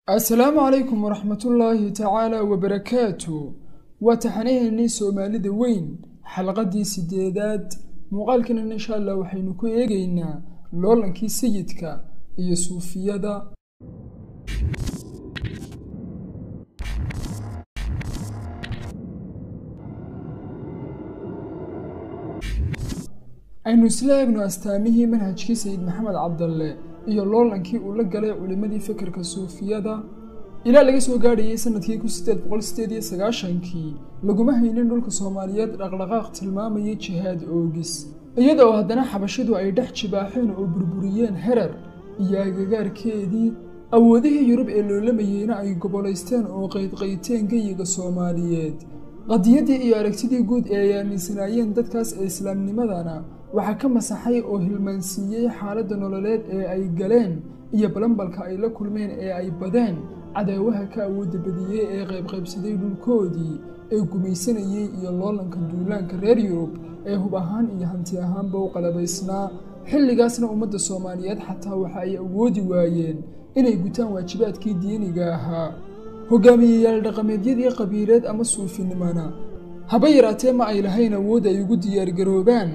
السلام عليكم ورحمة الله تعالى وبركاته. وتحنيهني سوماليدا وين حلقة دي سيديداد مقالكنا إن شاء الله وحينكو إيجينا لولنكي سيدكا إيا صوفيادا aynu isla eegno astaamihii manhajkii sayid maxamed cabdalle iyo loolankii uu la galay culimadii fikirka suufiyada ilaa laga soo gaadhayay sanadkii 1898 laguma haynin dhulka Soomaaliyeed dhaqdhaqaaq tilmaamayay jihaad oogis iyadoo haddana xabashidu ay dhex jibaaxeen oo burburiyeen herar iyo agagaarkeedii awoodihii Yurub ee loolamayayna ay goboleysteen oo qaydqayteen geyiga Soomaaliyeed qadiyadii iyo aragtidii guud ee ay aaminsanaayeen dadkaas ee islaamnimadana waxaa ka masaxay oo hilmaansiiyay xaaladda nololeed ee ay galeen iyo balanbalka ay la kulmeen ee ay badeen cadaawaha ka awoodda badiyay ee qaybqaybsaday dhulkoodii ee gumaysanayay iyo loolanka duulaanka reer Yurub ee hub ahaan iyo hanti ahaanba u qalabaysnaa xilligaasna ummadda Soomaaliyeed xataa waxa ay awoodi waayeen inay gutaan waajibaadkii diiniga ahaa hogaamiyayaal dhaqameedyadii qabiileed ama suufinimana haba yaraatee ma ay lahayn awood ay ugu diyaargaroobaan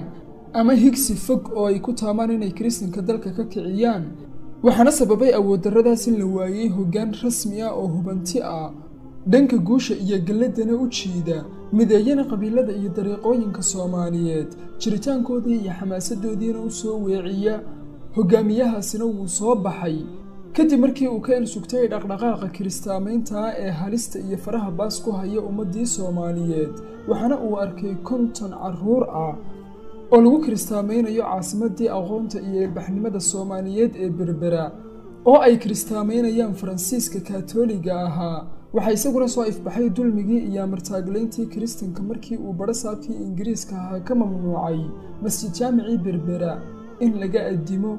ama higsi fog oo ay ku taamaan inay Kiristanka dalka ka kiciyaan waxaana sababay awood darradaas in la waayay hoggaan rasmi ah oo hubanti ah dhanka guusha iyo galladana u jiida mideeyana qabiilada iyo dariiqooyinka Soomaaliyeed jiritaankoodii iyo xamaasadoodiina u soo weeciya hogaamiyahaasina wuu soo baxay kadib markii uu ka ilsugtay dhaqdhaqaaqa kiristaamaynta ee halista iyo faraha baas ku haya ummadii Soomaaliyeed waxaana uu arkay 50 caruur ah oo lagu kiristaamaynayo caasimadii aqoonta iyo ilbaxnimada Soomaaliyeed ee Berbera oo ay kiristaameynayaan Faransiiska Kaatooliga ahaa waxa isaguna soo ifbaxay dulmigii iyo martaagleyntii Kiristanka markii uu barasaabkii Ingiriiska ahaa ka mamnuucay masjid jaamici Berbera in laga adimo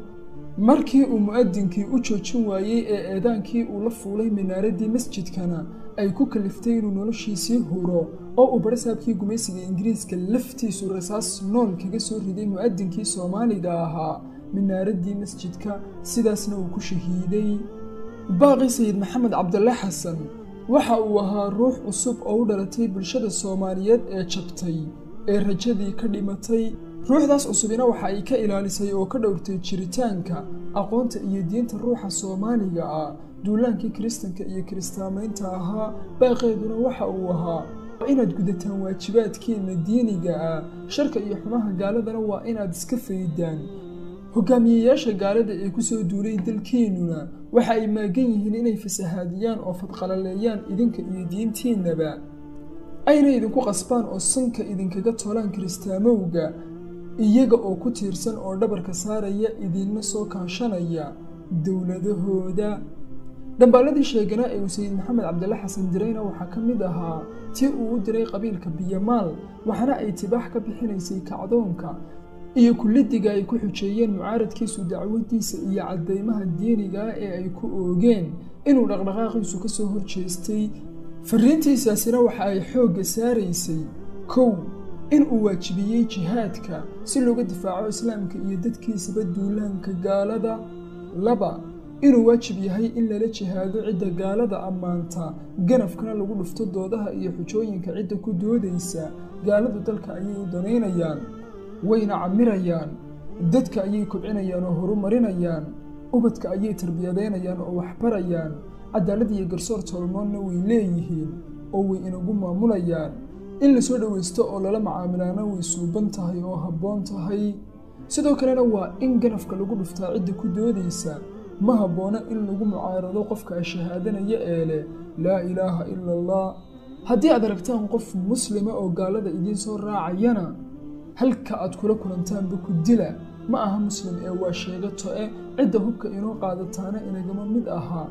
markii uu muadinkii u joojin waayay ee eedaankii uu la fuulay minaaradii masjidkana ay ku kaliftay inuu noloshiisii huro oo uu barasaabkii gumaysiga Ingiriiska laftiisu rasaas nool kaga soo riday muadinkii Soomaaliga ahaa minaaradii masjidka sidaasna uu ku shahiiday baaqi sayid maxamed cabdalle xasan waxa uu ahaa ruux cusub oo u dhalatay bulshada Soomaaliyeed ee jabtay ee rajadii ka dhimatay ruuxdaas cusubina waxa ay ka ilaalisay oo ka dhowrtay jiritaanka aqoonta iyo diinta ruuxa Soomaaliga ah duulaankii Kiristanka iyo kiristaamaynta ahaa baaqeeduna waxa uu ahaa inaad gudataan waajibaadkeena diiniga ah sharka iyo xumaha gaaladana waa inaad iska faydaan hogaamiyayaasha gaalada ee ku soo duulay dalkeenuna waxa ay maagan yihiin inay fasahaadiyaan oo fadqalaleeyaan idinka iyo diintiinaba ayna idinku qasbaan oo sanka idinkaga tolaan kiristaamowga iyaga oo ku tiirsan oo dhabarka saaraya idinna soo kaashanaya dawladahooda dambaaladii sheegana ee sayid maxamed cabdalle xasan dirayna waxaa ka mid ahaa tii uu u diray qabiilka Biyamaal waxaana ay tibaax ka bixinaysay kacdoonka iyo kullidiga ay ku xujeeyeen mucaaradkiisu dacwadiisa iyo cadeymaha diiniga ee ay ku oogeen inuu dhaqdhaqaaqiisu ka soo horjeestay fariintiisaasina waxa ay xoogga saaraysay kow in uu waajibiyey jihaadka si looga difaaco islaamka iyo dadkiisaba duulaanka gaalada laba inuu waajib yahay in lala jihaado cidda gaalada ammaanta ganafkana lagu dhufto doodaha iyo xujooyinka cidda ku doodaysa gaaladu dalka ayay u danaynayaan wayna camirayaan dadka ayay kobcinayaan oo horumarinayaan ubadka ayay tarbiyadeynayaan oo waxbarayaan cadaalad iyo garsoor tolmoonna way leeyihiin oo way inagu maamulayaan in la soo dhaweysto oo lala macaamilaana way suuban tahay oo habboon tahay sidoo kalena waa in ganafka lagu dhuftaa cidda ku doodaysa ma habboona in lagu mucaarado qofka shahaadanaya ee leh laa ilaaha ila allah haddii aad aragtaan qof muslima oo gaalada idiin soo raacayana halka aad kula kulantaanba ku dila ma aha muslim ee waa sheegato cidda hubka inoo qaadataana inagama mid ahaa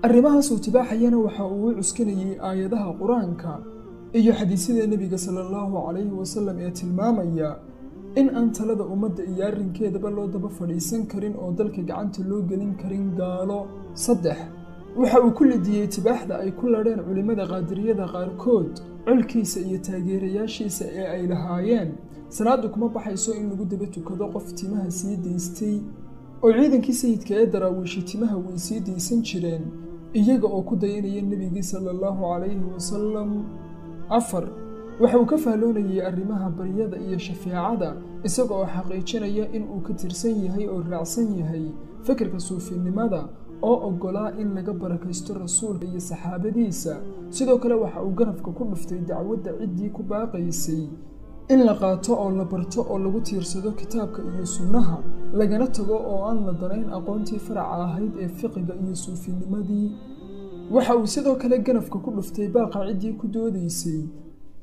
arrimahaas uu tibaaxayana waxa uu u cuskanayay aayadaha qur-aanka iyo xadiisyada nabiga sallallahu calayhi wasallam ee tilmaamaya in aan talada ummadda iyo arrinkeedaba loo daba fadhiisan karin oo dalka gacanta loo gelin karin gaalo saddex waxa uu ku lidiyey tibaaxda ay ku ladheen culimada qaadiriyada qaarkood colkiisa iyo taageerayaashiisa ee ay lahaayeen salaadu kuma baxayso in lagu daba tukado qof timaha sii daystay oo ciidankii sayidka ee daraawiishi timaha way sii daysan jireen iyaga oo ku dayanaya nebigii sala allahu calayhi wasalam. 4 waxa uu ka fahloonayay arrimaha baryada iyo shafeecada isaga oo xaqiijinaya in uu ka tirsan yahay oo raacsan yahay fikirka suufinimada oo oggolaa in laga barakaysto rasuulka iyo saxaabadiisa. sidoo kale waxa uu garabka ku dhuftay dacwadda ciddii ku baaqaysay in la qaato oo la barto oo lagu tiirsado kitaabka iyo sunnaha, lagana tago oo aan la danayn aqoontii faraca ahayd ee fiqiga iyo suufinimadii. waxa uu sidoo kale garabka ku dhuftay baaqa ciddii ku doodaysay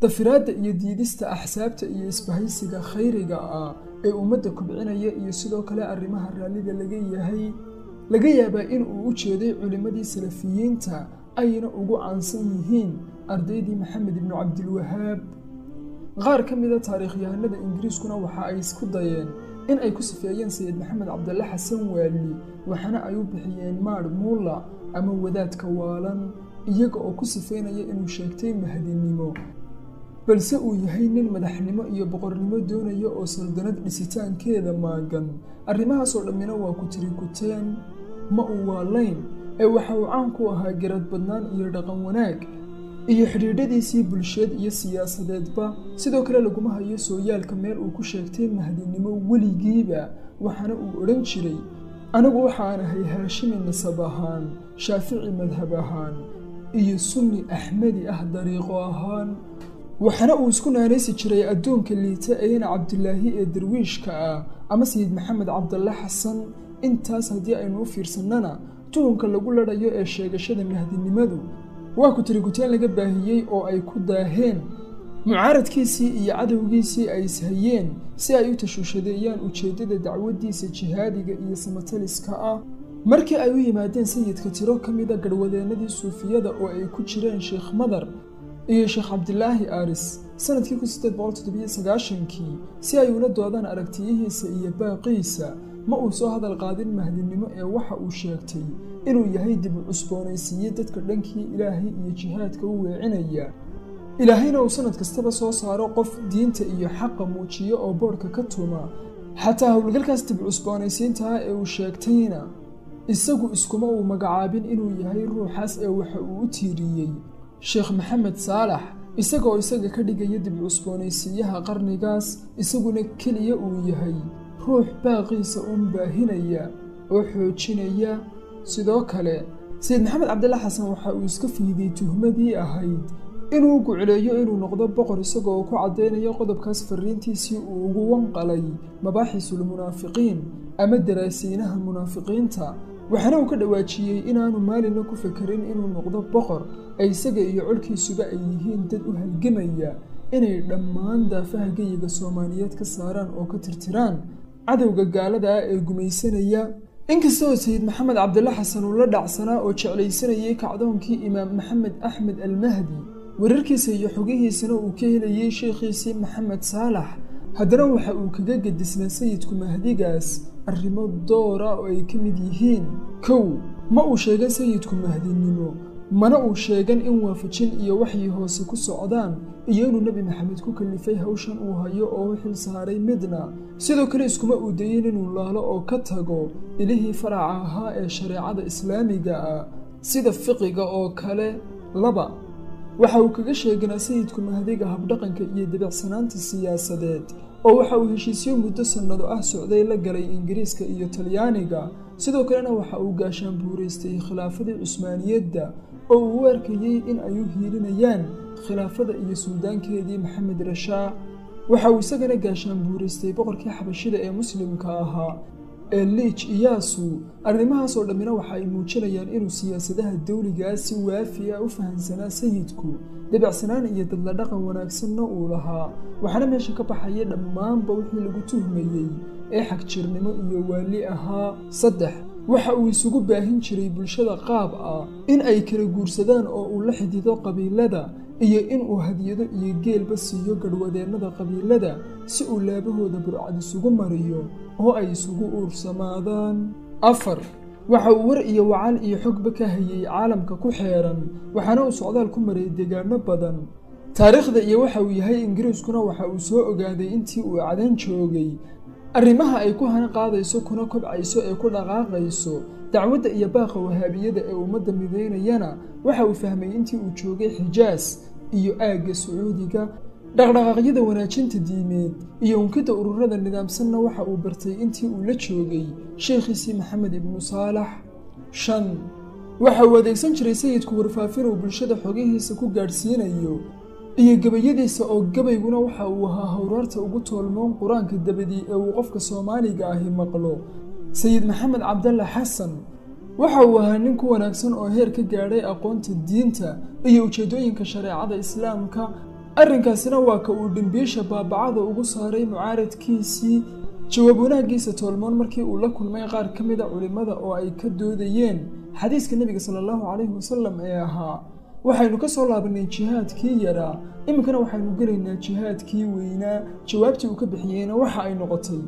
dafiraadda iyo diidista axsaabta iyo isbahaysiga khayriga ah ee ummadda kobcinaya iyo sidoo kale arrimaha raallida laga yaabaa in uu u jeeday culimmadii salafiyiinta ayna ugu caansan yihiin ardaydii maxamed ibnu cabdilwahaab. qaar ka mida taariikhyahanada ingiriiskuna waxa ay isku dayeen in ay ku sifeeyeen sayid maxamed cabdalle xasan waali, waxaana ay u bixiyeen maar muulla ama wadaadka waalan, iyaga oo ku sifeynaya inuu sheegtay mahdinimo balse uu yahay nin madaxnimo iyo boqornimo doonaya oo saldanad dhisitaankeeda maagan. arrimahaasoo dhammina waa ku tiri kuteen, ma uu waalayn ee waxa uu caan ku ahaa garad badnaan iyo dhaqan wanaag iyo xidhiidhadiisii bulsheed iyo siyaasadeedba. sidoo kale laguma hayo sooyaalka meel uu ku sheegtay mahdinimo weligiiba, waxaana uu odhan jiray anigu waxaan ahay haashimi nasab ahaan, shaafici madhab ahaan iyo sunni axmedi ah dariiqo ahaan. waxaana uu isku naanaysi jiray addoonka liita eena cabdilaahi ee darwiishka ah ama sayid maxamed cabdalle xasan. intaas haddii aynu u fiirsannana tuhunka lagu ladhayo ee sheegashada mahdinimadu waa ku tirikuteen laga baahiyey oo ay ku daaheen mucaaradkiisii iyo cadowgiisii ay ishayeen si ay u tashuushadeeyaan ujeeddada dacwaddiisa jihaadiga iyo samataliska ah. markii ay u yimaadeen sayidka tiro ka mida garhwadeennadii suufiyada oo ay ku jireen sheekh madar iyo sheekh cabdilaahi aaris sanadkii 1897 si ay ula doodaan aragtiyihiisa iyo baaqiisa, ma uu soo hadal qaadin mahdinimo ee waxa uu sheegtay inuu yahay dib u cusboonaysiiye dadka dhankii ilaahay iyo jihaadka u weecinaya. ilaahayna uu sanad kastaba soo saaro qof diinta iyo xaqa muujiyo oo boodhka ka tuma. xataa howlgalkaas dib cusboonaysiintaha ee uu sheegtayna isagu iskuma uu magacaabin inuu yahay ruuxaas ee waxa uu u tiiriyey sheekh maxamed saalax, isagoo isaga ka dhigaya dib cusboonaysiiyaha qarnigaas, isaguna keliya uu yahay ruux baaqiisa uun baahinaya oo xoojinaya. sidoo kale sayid maxamed cabdalle xasan waxa uu iska fiiday tuhmadii ahayd inuu gucleeyo inuu noqdo boqor, isagoo ku caddaynayo qodobkaas fariintiisii uu ugu wanqalay mabaaxisul munaafiqiin ama daraasiinaha munaafiqiinta. waxaana uu ka dhawaajiyey inaanu maalinna ku fekerin inuu noqdo boqor, ee isaga iyo colkiisuba ay yihiin dad u halgamaya inay dhammaan daafaha geyiga soomaaliyeed ka saaraan oo ka tirtiraan cadowga gaalada ah ee gumaysanaya. inkastoo sayid maxamed cabdalle xasan uu la dhacsanaa oo jeclaysanayay kacdoonkii imaam maxamed axmed almahdi, wararkiisa iyo xogihiisana uu ka helayay sheekhiisii maxamed saalax, haddana waxa uu kaga gedisnaa sayidku mahdigaas arrimo doora oo ay ka mid yihiin: 1 ma uu sheegan sayidku mahdinimo, mana uu sheegan in waafajin iyo waxyi hoose ku socdaan iyo inuu nebi maxamed ku kallifay hawshan uu hayo oo u xil saaray midna. sidoo kale iskuma uu dayin inuu laalo oo ka tago ilihii faraca ahaa ee shareecada islaamiga ah sida fiqiga oo kale. 2 waxa uu kaga sheeganaa sayidku mahdiga habdhaqanka iyo dabeecsanaanta siyaasadeed oo waxa uu heshiisyo muddo sannado ah socday la galay ingiriiska iyo talyaaniga. sidoo kalena waxa uu gaashaan buuraystay khilaafadii cusmaaniyadda oo uu u arkayey in ay u hiilinayaan khilaafada iyo suldaankeedii maxamed rashaa. waxa uu isagana gaashaan buuraystay boqorkii xabashida ee muslimka ahaa ee liij iyaasu. arrimahaasoo dhammina waxa ay muujinayaan inuu siyaasadaha dawligaa si waafi ah u fahansanaa sayidku, dabacsanaan iyo dadla dhaqan wanaagsanna uu lahaa. waxaana meesha ka baxaya dhammaanba wixii lagu tuhmayey ee xagjirnimo iyo waali ahaa. 3 waxa uu isugu baahin jiray bulshada qaab ah in ay kala guursadaan oo uu la xidido qabiilada iyo in uu hadiyado iyo geelba siiyo garhwadeennada qabiilada si uu laabahooda burcad isugu mariyo oo ay isugu uursamaadaan. 4 waxa uu war iyo wacal iyo xogba ka hayay caalamka ku xeeran, waxaana uu socdaal ku maray deegaano badan. taariikhda iyo waxa uu yahay ingiriiskuna waxa uu soo ogaaday intii uu cadan joogay arrimaha ay ku hana qaadayso kuna kobcayso ee ku dhaqaaqayso dacwadda iyo baaqa wahaabiyada ee ummadda mideynayana waxa uu fahmay intii uu joogay xijaas iyo aagga sacuudiga dhaqdhaqaaqyada wanaajinta diimeed iyo unkida ururada nidaamsanna waxa uu bartay intii uu la joogay sheekhiisii maxamed ibnu saalax. 5. waxa uu adeegsan jiray sayidku warfaafin uu bulshada xogihiisa ku gaadhsiinayo iyo gabayadiisa oo gabayguna waxa uu ahaa hawraarta ugu toolmoon qur-aanka dabadii ee uu qofka Soomaaliga ahi maqlo. sayid maxamed cabdalle xasan waxa uu ahaa nin ku wanaagsan oo heer ka gaadhay aqoonta diinta iyo ujeedooyinka shareecada islaamka. arrinkaasina waa ka uu dhimbiisha baabacada ugu saaray mucaaradkiisii jawaab wanaagiisa toolmoon markii uu la kulmay qaar ka mid a culimmada oo ay ka doodayeen xadiiska nebiga sallallahu calayhi wasallam ee ahaa waxaynu ka soo laabanay jihaadkii yaraa iminkana waxaynu gelaynaa jihaadkii weynaa. jawaabtii uu ka bixiyeyna waxa ay noqotay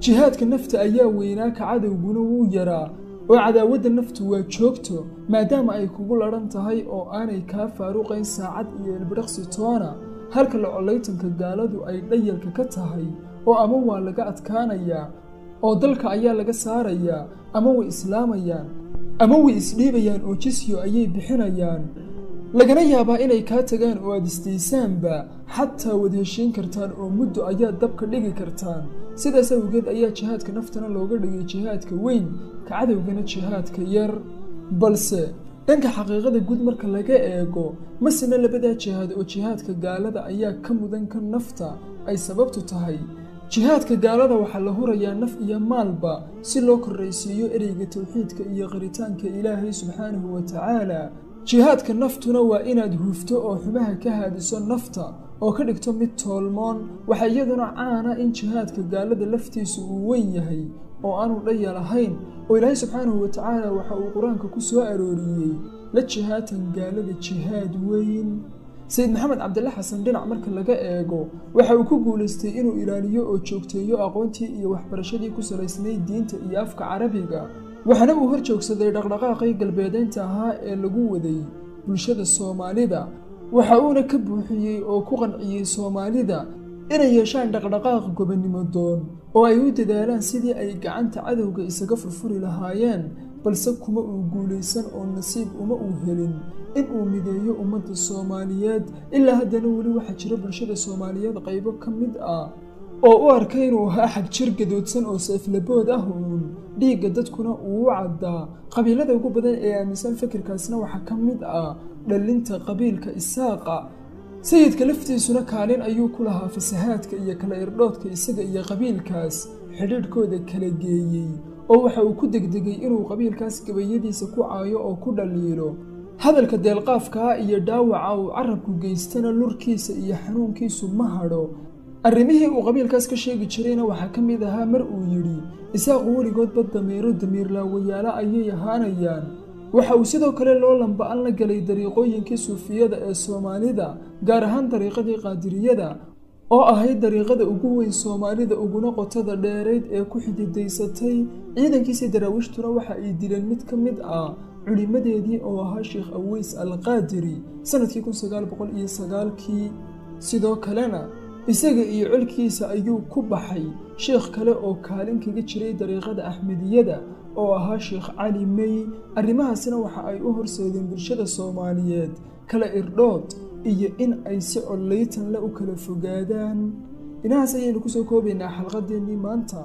jihaadka nafta ayaa weynaa ka cadowguna wuu yaraa oo cadaawadda naftu waa joogto maadaama ay kugu ladhan tahay oo aanay kaa faaruqayn saacad iyo ilbidhaqsi toona halka la colaytanka gaaladu ay dhayalka ka tahay oo ama waa laga adkaanayaa oo dalka ayaa laga saarayaa ama way islaamayaan ama way isdhiibayaan oo jisyo ayay bixinayaan lagana yaabaa inay kaa tagaan oo aad isdaysaanba xataa wad heshiin kartaan oo muddo ayaa dabka dhigi kartaan. sidaas awgeed ayaa jihaadka naftana looga dhigay jihaadka weyn ka cadowgana jihaadka yar. balse dhanka xaqiiqada guud marka laga eego masina labadaa jihaad oo jihaadka gaalada ayaa ka mudan ka nafta ay sababtu tahay jihaadka gaalada waxaa la hurayaa naf iyo maalba si loo korraysiiyo ereyga tawxiidka iyo qaritaanka ilaahay subxaanahu wa tacaala. jihaadka naftuna waa inaad hufto oo xumaha ka haadiso nafta oo ka dhigto mid toolmoon. waxaa iyaduna caana in jihaadka gaalada laftiisu uu weyn yahay oo aanu dhaya lahayn oo ilaahay subxaanahu wa tacaala waxa uu qur-aanka ku soo arooriyey la jihaatan gaalada jihaad weyn. sayid maxamed cabdalle xasan dhinac marka laga eego waxa uu ku guulaystay inuu ilaaliyo oo joogteeyo aqoontii iyo waxbarashadii ku salaysnayd diinta iyo afka carabiga waxaana uu hor joogsaday dhaqdhaqaaqii galbeedeynta ahaa ee lagu waday bulshada Soomaalida. waxa uuna ka buuxiyey oo ku qanciyey Soomaalida inay yeeshaan dhaqdhaqaaq gobonimo doon oo ay u dadaalaan sidii ay gacanta cadowga isaga furfuri lahaayeen. balse kuma uu guulaysan oo nasiib uma uu helin in uu mideeyo ummadda Soomaaliyeed. ilaa haddana weli waxaa jira bulshada Soomaaliyeed qaybo ka mid ah oo u arkay inuu ahaa xag jir gadoodsan oo seeflabood ah uun dhiigga dadkuna uu u caddaa. qabiilada ugu badan ee aaminsan fikirkaasna waxaa ka mid ah dhalinta qabiilka Isaaqa. sayidka laftiisuna kaalin ayuu ku lahaa fasahaadka iyo kala irdhoodka isaga iyo qabiilkaas xidhiidhkooda kala geeyey oo waxa uu ku degdegay inuu qabiilkaas gabayadiisa ku caayo oo ku dhaliilo. hadalka deelqaafka iyo dhaawaca uu carabku geystana lurkiisa iyo xanuunkiisu ma hadho. arrimihii uu qabiilkaas ka sheegi jirayna waxaa ka mid ahaa mar uu yidhi isaaqu weligoodba damiir laawayaala ayay ahaanayaan. waxa uu sidoo kale loo lamba-an la galay dariiqooyinkii suufiyada ee Soomaalida gaar ahaan dariiqadii qaadiriyada oo ahayd dariiqada ugu weyn Soomaalida uguna qotada dheereyd ee ku xididaysatay. ciidankiisii daraawishtuna waxa ay dileen mid ka mid ah culimadeedii oo ahaa Sheekh Aweys Al-Qaadiri sanadkii 1909. sidoo kalena isaga iyo colkiisa ayuu ku baxay sheekh kale oo kaalin kaga jiray dariiqada Axmediyada oo ahaa Sheekh Cali May. arrimahaasina waxa ay u horseedeen bulshada Soomaaliyeed kala irdhood iyo in ay si colaytan la u kala fogaadaan. inahaas ayaynu ku soo koobaynaa xalqadeennii maanta.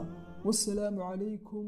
wassalaamu calaykum.